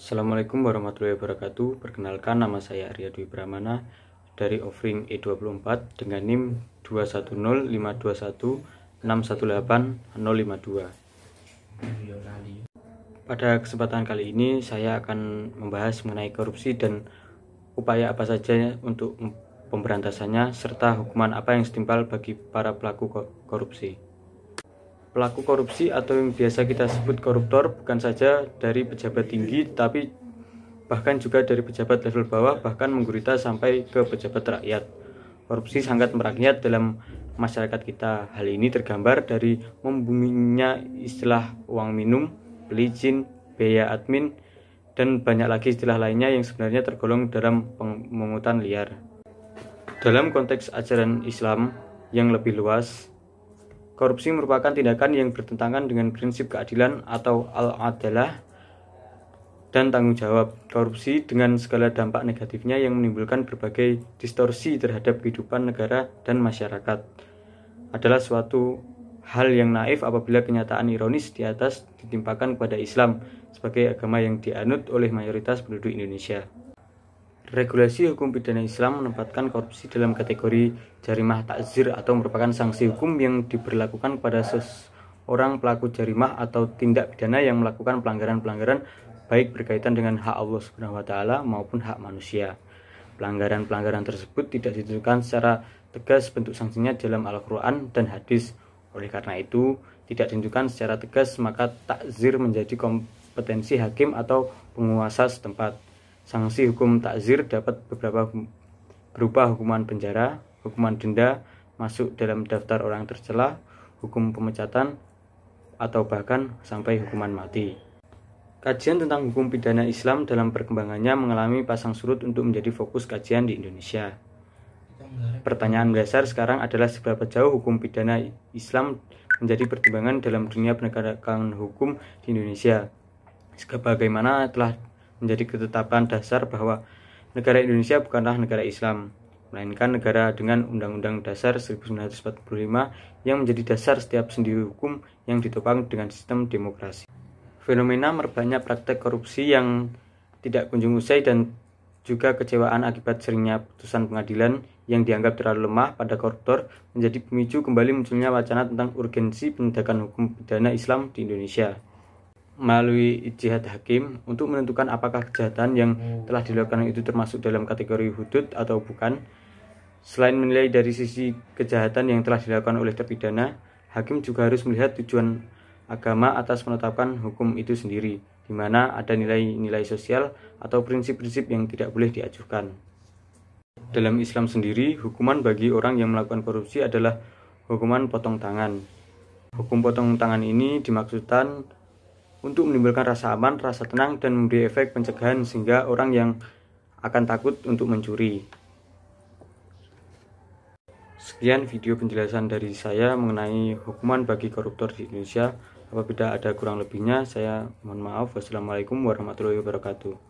Assalamualaikum warahmatullahi wabarakatuh. Perkenalkan, nama saya Arya Dwi Pramana dari Offering E24 dengan NIM 210521618052. Pada kesempatan kali ini saya akan membahas mengenai korupsi dan upaya apa saja untuk pemberantasannya serta hukuman apa yang setimpal bagi para pelaku korupsi. Pelaku korupsi atau yang biasa kita sebut koruptor bukan saja dari pejabat tinggi, tapi bahkan juga dari pejabat level bawah, bahkan menggurita sampai ke pejabat rakyat. Korupsi sangat merakyat dalam masyarakat kita. Hal ini tergambar dari membuminya istilah uang minum, pelicin, biaya admin, dan banyak lagi istilah lainnya yang sebenarnya tergolong dalam pemungutan liar. Dalam konteks ajaran Islam yang lebih luas, korupsi merupakan tindakan yang bertentangan dengan prinsip keadilan atau al-adalah dan tanggung jawab. Korupsi dengan segala dampak negatifnya yang menimbulkan berbagai distorsi terhadap kehidupan negara dan masyarakat adalah suatu hal yang naif apabila kenyataan ironis di atas ditimpakan kepada Islam sebagai agama yang dianut oleh mayoritas penduduk Indonesia. Regulasi hukum pidana Islam menempatkan korupsi dalam kategori jarimah takzir atau merupakan sanksi hukum yang diberlakukan kepada seorang pelaku jarimah atau tindak pidana yang melakukan pelanggaran-pelanggaran baik berkaitan dengan hak Allah SWT maupun hak manusia. Pelanggaran-pelanggaran tersebut tidak ditentukan secara tegas bentuk sanksinya dalam Al-Quran dan hadis. Oleh karena itu, tidak ditentukan secara tegas, maka takzir menjadi kompetensi hakim atau penguasa setempat. Sanksi hukum takzir dapat berupa hukuman penjara, hukuman denda, masuk dalam daftar orang tercela, hukum pemecatan, atau bahkan sampai hukuman mati. Kajian tentang hukum pidana Islam dalam perkembangannya mengalami pasang surut untuk menjadi fokus kajian di Indonesia. Pertanyaan dasar sekarang adalah seberapa jauh hukum pidana Islam menjadi pertimbangan dalam dunia penegakan hukum di Indonesia. Sebagaimana telah menjadi ketetapan dasar bahwa negara Indonesia bukanlah negara Islam, melainkan negara dengan Undang-Undang Dasar 1945 yang menjadi dasar setiap sendi hukum yang ditopang dengan sistem demokrasi. Fenomena merebaknya praktek korupsi yang tidak kunjung usai dan juga kecewaan akibat seringnya putusan pengadilan yang dianggap terlalu lemah pada koruptor menjadi pemicu kembali munculnya wacana tentang urgensi penegakan hukum pidana Islam di Indonesia melalui ijtihad hakim untuk menentukan apakah kejahatan yang telah dilakukan itu termasuk dalam kategori hudud atau bukan. Selain menilai dari sisi kejahatan yang telah dilakukan oleh terpidana, hakim juga harus melihat tujuan agama atas menetapkan hukum itu sendiri, di mana ada nilai-nilai sosial atau prinsip-prinsip yang tidak boleh diajukan. Dalam Islam sendiri, hukuman bagi orang yang melakukan korupsi adalah hukuman potong tangan. Hukum potong tangan ini dimaksudkan untuk menimbulkan rasa aman, rasa tenang, dan memberi efek pencegahan sehingga orang yang akan takut untuk mencuri. Sekian video penjelasan dari saya mengenai hukuman bagi koruptor di Indonesia. Apabila ada kurang lebihnya, saya mohon maaf. Wassalamualaikum warahmatullahi wabarakatuh.